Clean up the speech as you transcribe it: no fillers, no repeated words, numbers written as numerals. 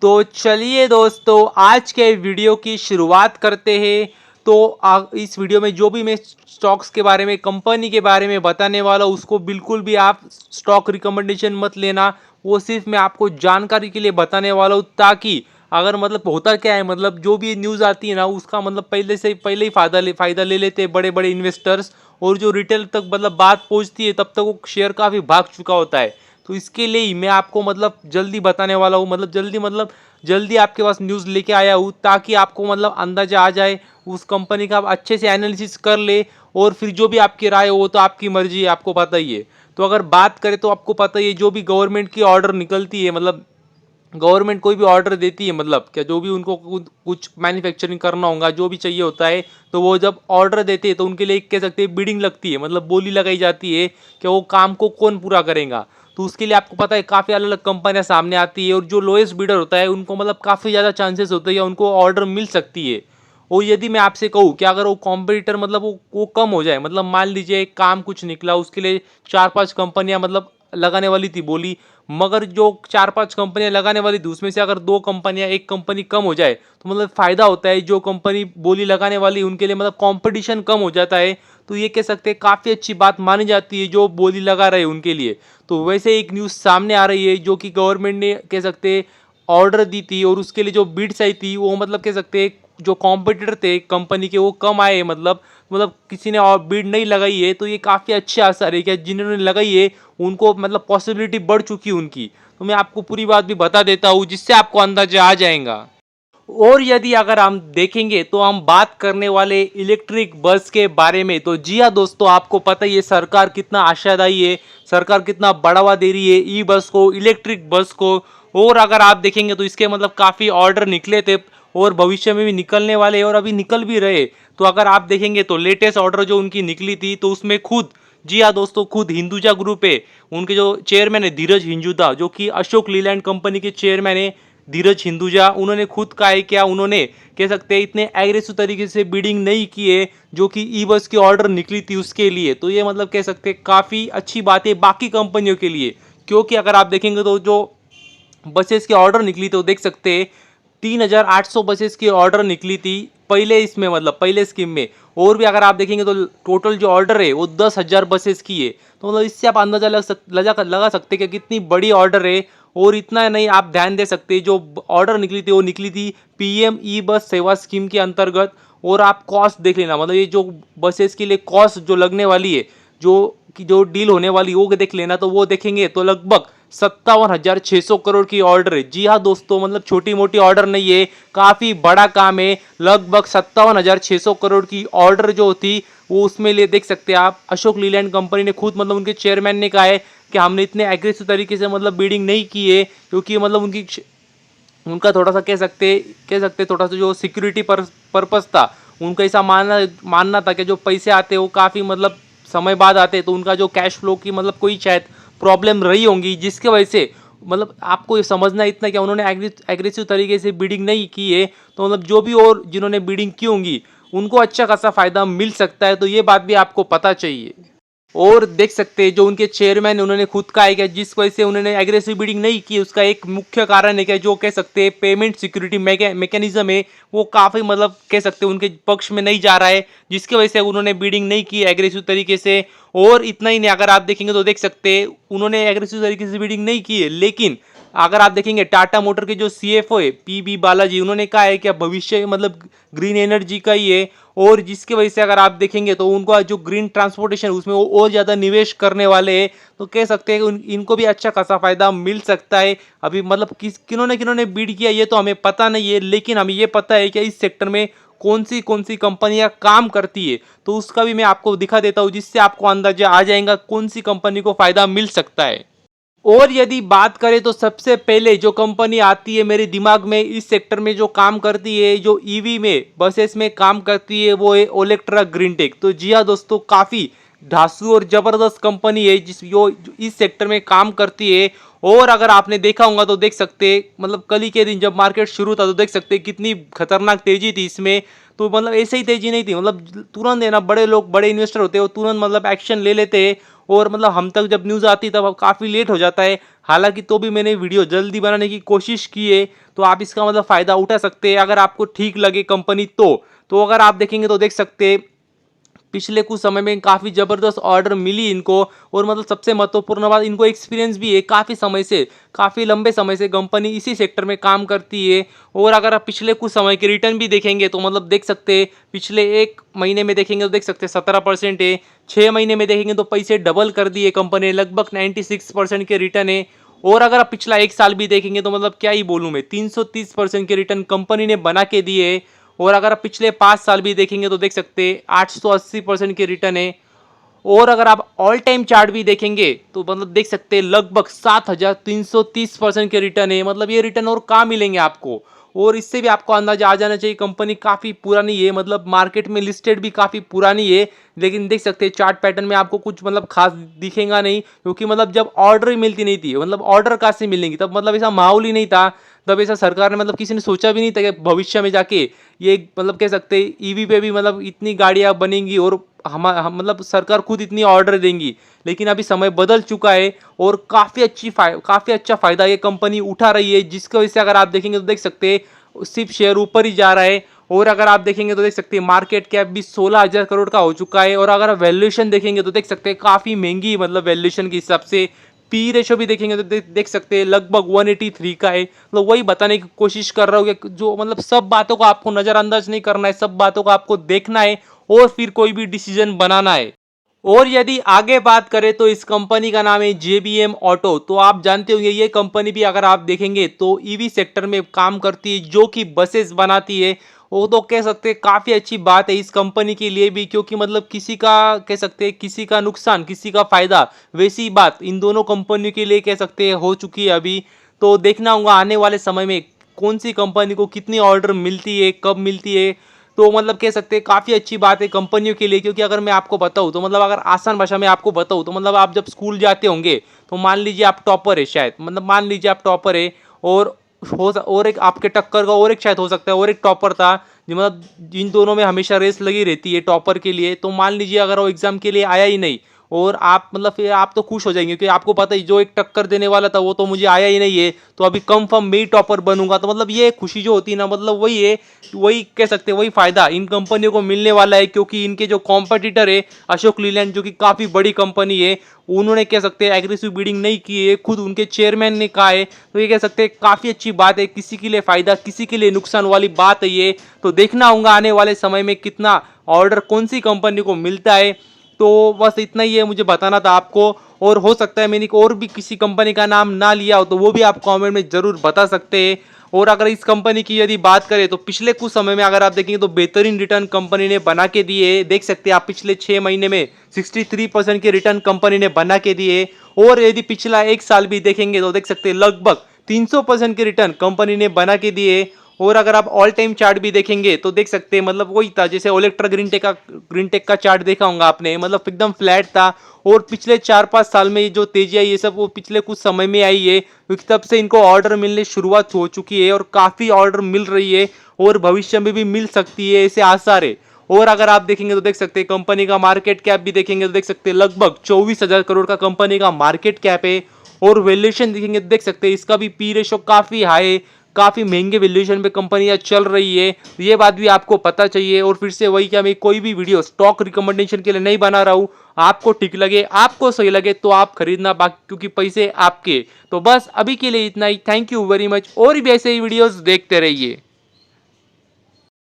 तो चलिए दोस्तों, आज के वीडियो की शुरुआत करते हैं। तो इस वीडियो में जो भी मैं स्टॉक्स के बारे में, कंपनी के बारे में बताने वाला हूँ, उसको बिल्कुल भी आप स्टॉक रिकमेंडेशन मत लेना। वो सिर्फ मैं आपको जानकारी के लिए बताने वाला हूँ, ताकि अगर होता क्या है, जो भी न्यूज़ आती है ना, उसका पहले ही फ़ायदा ले लेते हैं बड़े बड़े इन्वेस्टर्स। और जो रिटेल तक बात पहुँचती है, तब तक वो शेयर काफ़ी भाग चुका होता है। तो इसके लिए ही मैं आपको जल्दी बताने वाला हूँ, जल्दी आपके पास न्यूज़ लेके आया हूँ, ताकि आपको अंदाजा आ जाए उस कंपनी का। आप अच्छे से एनालिसिस कर ले, और फिर जो भी आपकी राय हो वो तो आपकी मर्जी है, आपको पता ही है। तो अगर बात करें तो आपको पता ही है, जो भी गवर्नमेंट की ऑर्डर निकलती है, गवर्नमेंट कोई भी ऑर्डर देती है, क्या जो भी उनको कुछ मैन्युफैक्चरिंग करना होगा, जो भी चाहिए होता है, तो वो जब ऑर्डर देते हैं तो उनके लिए कह सकते हैं बिडिंग लगती है, बोली लगाई जाती है कि वो काम को कौन पूरा करेगा। तो उसके लिए आपको पता है काफ़ी अलग अलग कंपनियां सामने आती है, और जो लोएस्ट बिडर होता है उनको काफ़ी ज़्यादा चांसेस होते हैं, उनको ऑर्डर मिल सकती है। और यदि मैं आपसे कहूँ कि अगर वो कॉम्पिटिटर वो कम हो जाए, मान लीजिए एक काम कुछ निकला, उसके लिए 4-5 कंपनियां लगाने वाली थी बोली, मगर जो 4-5 कंपनियां लगाने वाली थी, उसमें से अगर 2 कंपनियां, एक कंपनी कम हो जाए, तो फायदा होता है। जो कंपनी बोली लगाने वाली, उनके लिए कंपटीशन कम हो जाता है। तो ये कह सकते हैं काफ़ी अच्छी बात मानी जाती है जो बोली लगा रहे हैं उनके लिए। तो वैसे एक न्यूज़ सामने आ रही है, जो कि गवर्नमेंट ने कह सकते हैं ऑर्डर दी थी, और उसके लिए जो बिड्स आई थी, वो कह सकते हैं जो कॉम्पिटिटर थे कंपनी के, वो कम आए। किसी ने और बिड नहीं लगाई है, तो ये काफ़ी अच्छे आसार है कि जिन्होंने लगाई है उनको पॉसिबिलिटी बढ़ चुकी है उनकी। तो मैं आपको पूरी बात भी बता देता हूँ, जिससे आपको अंदाजा आ जाएगा। और यदि अगर हम देखेंगे तो हम बात करने वाले इलेक्ट्रिक बस के बारे में। तो जी हाँ दोस्तों, आपको पता ही है सरकार कितना आशादायी है, सरकार कितना बढ़ावा दे रही है ई बस को, इलेक्ट्रिक बस को। और अगर आप देखेंगे तो इसके काफ़ी ऑर्डर निकले थे, और भविष्य में भी निकलने वाले, और अभी निकल भी रहे। तो अगर आप देखेंगे तो लेटेस्ट ऑर्डर जो उनकी निकली थी, तो उसमें खुद, जी हाँ दोस्तों, खुद हिंदुजा ग्रुप है, उनके जो चेयरमैन है धीरज हिंदुजा, जो कि अशोक लीलैंड कंपनी के चेयरमैन है धीरज हिंदुजा, उन्होंने खुद कहा है, क्या उन्होंने कह सकते हैं इतने एग्रेसिव तरीके से बिडिंग नहीं की है जो कि ई बस की ऑर्डर निकली थी उसके लिए। तो ये कह सकते हैं काफ़ी अच्छी बात है बाकी कंपनियों के लिए, क्योंकि अगर आप देखेंगे तो जो बसेस की ऑर्डर निकली, तो देख सकते हैं 3,800 बसेस की ऑर्डर निकली थी पहले इसमें, पहले स्कीम में। और भी अगर आप देखेंगे तो टोटल जो ऑर्डर है वो 10,000 बसेस की है। तो इससे आप अंदाजा लगा सकते हैं कि कितनी बड़ी ऑर्डर है। और इतना नहीं, आप ध्यान दे सकते हैं, जो ऑर्डर निकली थी वो निकली थी पीएम ई बस सेवा स्कीम के अंतर्गत। और आप कॉस्ट देख लेना, ये जो बसेस के लिए कॉस्ट जो लगने वाली है, जो डील होने वाली, वो देख लेना। तो वो देखेंगे तो लगभग 57,600 करोड़ की ऑर्डर है। जी हाँ दोस्तों, छोटी मोटी ऑर्डर नहीं है, काफ़ी बड़ा काम है। लगभग 57,600 करोड़ की ऑर्डर जो थी, वो उसमें लिए देख सकते हैं आप। अशोक लीलैंड कंपनी ने खुद, उनके चेयरमैन ने कहा है कि हमने इतने एग्रेसिव तरीके से बिडिंग नहीं की है, क्योंकि उनका थोड़ा सा कह सकते थोड़ा सा जो सिक्योरिटी पर्पस था, उनका ऐसा मानना था कि जो पैसे आते हैं वो काफ़ी समय बाद आते हैं, तो उनका जो कैश फ्लो की कोई शायद प्रॉब्लम रही होंगी, जिसके वजह से आपको ये समझना इतना कि उन्होंने एग्रेसिव तरीके से बिडिंग नहीं की है। तो जो भी और जिन्होंने बिडिंग की होंगी, उनको अच्छा खासा फ़ायदा मिल सकता है। तो ये बात भी आपको पता चाहिए। और देख सकते हैं जो उनके चेयरमैन, उन्होंने खुद कहा है कि जिस वजह से उन्होंने एग्रेसिव बिडिंग नहीं की, उसका एक मुख्य कारण है कि जो कह सकते हैं पेमेंट सिक्योरिटी मैकेनिज्म है, वो काफ़ी कह सकते हैं उनके पक्ष में नहीं जा रहा है, जिसकी वजह से उन्होंने बिडिंग नहीं की एग्रेसिव तरीके से। और इतना ही नहीं, अगर आप देखेंगे तो देख सकते हैं उन्होंने एग्रेसिव तरीके से बिडिंग नहीं की है, लेकिन अगर आप देखेंगे टाटा मोटर के जो सीएफओ है पीबी बालाजी, उन्होंने कहा है कि भविष्य ग्रीन एनर्जी का ही है। और जिसकी वजह से अगर आप देखेंगे तो उनका जो ग्रीन ट्रांसपोर्टेशन, उसमें वो और ज़्यादा निवेश करने वाले हैं। तो कह सकते हैं कि इनको भी अच्छा खासा फायदा मिल सकता है। अभी किन्होंने बीड किया ये तो हमें पता नहीं है, लेकिन हमें ये पता है कि इस सेक्टर में कौन सी कंपनियां काम करती है। तो उसका भी मैं आपको दिखा देता हूँ, जिससे आपको अंदाजा आ जाएगा कौन सी कंपनी को फायदा मिल सकता है। और यदि बात करें तो सबसे पहले जो कंपनी आती है मेरे दिमाग में इस सेक्टर में, जो काम करती है, जो ईवी में, बसेस में काम करती है, वो है ओलेक्ट्रा ग्रीनटेक। तो जी हाँ दोस्तों, काफ़ी धांसू और ज़बरदस्त कंपनी है जो इस सेक्टर में काम करती है। और अगर आपने देखा होगा तो देख सकते हैं, कल ही के दिन जब मार्केट शुरू था, तो देख सकते हैं कितनी खतरनाक तेजी थी इसमें। तो मतलब ऐसे ही तेजी नहीं थी, मतलब तुरंत है ना, बड़े लोग बड़े इन्वेस्टर होते हैं वो तुरंत मतलब एक्शन ले लेते हैं और मतलब हम तक जब न्यूज़ आती तब काफ़ी लेट हो जाता है। हालाँकि तो भी मैंने वीडियो जल्दी बनाने की कोशिश की है, तो आप इसका मतलब फ़ायदा उठा सकते हैं अगर आपको ठीक लगे कंपनी तो। तो अगर आप देखेंगे तो देख सकते हैं पिछले कुछ समय में काफ़ी ज़बरदस्त ऑर्डर मिली इनको और मतलब सबसे महत्वपूर्ण बात इनको एक्सपीरियंस भी है काफ़ी समय से, काफ़ी लंबे समय से कंपनी इसी सेक्टर में काम करती है। और अगर आप पिछले कुछ समय के रिटर्न भी देखेंगे तो मतलब देख सकते हैं पिछले 1 महीने में देखेंगे तो देख सकते हैं 17% है, 6 महीने में देखेंगे तो पैसे डबल कर दिए कंपनी ने, लगभग 96% के रिटर्न है। और अगर आप पिछला 1 साल भी देखेंगे तो मतलब क्या ही बोलूँ मैं, 330% के रिटर्न कंपनी ने बना के दिए है। और अगर आप पिछले 5 साल भी देखेंगे तो देख सकते हैं 880% के रिटर्न है। और अगर आप ऑल टाइम चार्ट भी देखेंगे तो मतलब देख सकते हैं लगभग 7330% के रिटर्न है। मतलब ये रिटर्न और कहाँ मिलेंगे आपको, और इससे भी आपको अंदाजा आ जाना चाहिए कंपनी काफ़ी पुरानी है, मतलब मार्केट में लिस्टेड भी काफ़ी पुरानी है। लेकिन देख सकते हैं चार्ट पैटर्न में आपको कुछ मतलब खास दिखेगा नहीं, क्योंकि मतलब जब ऑर्डर ही मिलती नहीं थी, मतलब ऑर्डर कहाँ से मिलेंगी, तब मतलब ऐसा माहौल ही नहीं था। तब ऐसा सरकार ने मतलब किसी ने सोचा भी नहीं था कि भविष्य में जाके ये मतलब कह सकते हैं ईवी पे भी मतलब इतनी गाड़ियाँ बनेंगी और हम मतलब सरकार खुद इतनी ऑर्डर देंगी। लेकिन अभी समय बदल चुका है और काफ़ी अच्छा फ़ायदा ये कंपनी उठा रही है, जिसकी वजह से अगर आप देखेंगे तो देख सकते हैं सिर्फ शेयर ऊपर ही जा रहा है। और अगर आप देखेंगे तो देख सकते हैं मार्केट कैप भी 16,000 करोड़ का हो चुका है। और अगर आप वैल्यूएशन देखेंगे तो देख सकते हैं काफ़ी महंगी, मतलब वैल्यूएशन के हिसाब से पी रेशो भी देखेंगे तो देख सकते हैं लगभग 183 का है। तो वही बताने की कोशिश कर रहा हूँ कि जो मतलब सब बातों को आपको नज़रअंदाज नहीं करना है, सब बातों को आपको देखना है और फिर कोई भी डिसीजन बनाना है। और यदि आगे बात करें तो इस कंपनी का नाम है जेबीएम ऑटो। तो आप जानते होंगे ये कंपनी भी अगर आप देखेंगे तो ईवी सेक्टर में काम करती है, जो कि बसेस बनाती है। वो तो कह सकते हैं काफ़ी अच्छी बात है इस कंपनी के लिए भी, क्योंकि मतलब किसी का कह सकते हैं किसी का नुकसान किसी का फायदा, वैसी बात इन दोनों कंपनियों के लिए कह सकते हैं हो चुकी है अभी। तो देखना होगा आने वाले समय में कौन सी कंपनी को कितनी ऑर्डर मिलती है, कब मिलती है। तो मतलब कह सकते हैं काफ़ी अच्छी बात है कंपनियों के लिए, क्योंकि अगर मैं आपको बताऊं तो मतलब अगर आसान भाषा में आपको बताऊं तो मतलब आप जब स्कूल जाते होंगे तो मान लीजिए आप टॉपर है, शायद मतलब मान लीजिए आप टॉपर है और और एक आपके टक्कर का और एक शायद हो सकता है और एक टॉपर था, मतलब जिन दोनों में हमेशा रेस लगी रहती है टॉपर के लिए। तो मान लीजिए अगर वो एग्जाम के लिए आया ही नहीं और आप मतलब फिर आप तो खुश हो जाएंगे, क्योंकि आपको पता है जो एक टक्कर देने वाला था वो तो मुझे आया ही नहीं है, तो अभी कंफर्म मैं ही टॉपर बनूंगा। तो मतलब ये खुशी जो होती है ना, मतलब वही है, वही कह सकते हैं वही फायदा इन कंपनियों को मिलने वाला है। क्योंकि इनके जो कॉम्पिटिटर है अशोक लीलैंड, जो कि काफ़ी बड़ी कंपनी है, उन्होंने कह सकते हैं एग्रेसिव बिडिंग नहीं की है, खुद उनके चेयरमैन ने कहा है। तो ये कह सकते हैं काफ़ी अच्छी बात है, किसी के लिए फ़ायदा किसी के लिए नुकसान वाली बात है ये। तो देखना होगा आने वाले समय में कितना ऑर्डर कौन सी कंपनी को मिलता है। तो बस इतना ही है मुझे बताना था आपको, और हो सकता है मैंने और भी किसी कंपनी का नाम ना लिया हो तो वो भी आप कमेंट में ज़रूर बता सकते हैं। और अगर इस कंपनी की यदि बात करें तो पिछले कुछ समय में अगर आप देखेंगे तो बेहतरीन रिटर्न कंपनी ने बना के दिए, देख सकते हैं आप पिछले 6 महीने में 63% के रिटर्न कंपनी ने बना के दिए। और यदि पिछला 1 साल भी देखेंगे तो देख सकते हैं लगभग 300% के रिटर्न कंपनी ने बना के दिए। और अगर आप ऑल टाइम चार्ट भी देखेंगे तो देख सकते हैं मतलब वही था जैसे ओलेक्ट्रा ग्रीनटेक का चार्ट देखा होगा आपने, मतलब एकदम फ्लैट था। और पिछले 4-5 साल में ये जो तेजी आई ये सब वो पिछले कुछ समय में आई है, क्योंकि तब से इनको ऑर्डर मिलने शुरुआत हो चुकी है और काफ़ी ऑर्डर मिल रही है और भविष्य में भी मिल सकती है, ऐसे आसार है। और अगर आप देखेंगे तो देख सकते हैं कंपनी का मार्केट कैप भी देखेंगे तो देख सकते हैं लगभग 24,000 करोड़ का कंपनी का मार्केट कैप है। और वैल्यूएशन देखेंगे तो देख सकते हैं इसका भी पी रेशो काफ़ी हाई है, काफ़ी महंगे वैल्यूएशन पे कंपनियां चल रही है। ये बात भी आपको पता चाहिए। और फिर से वही, क्या मैं कोई भी वीडियो स्टॉक रिकमेंडेशन के लिए नहीं बना रहा हूँ, आपको ठीक लगे आपको सही लगे तो आप खरीदना, बाकी क्योंकि पैसे आपके। तो बस अभी के लिए इतना ही, थैंक यू वेरी मच, और भी ऐसे ही वीडियोस देखते रहिए।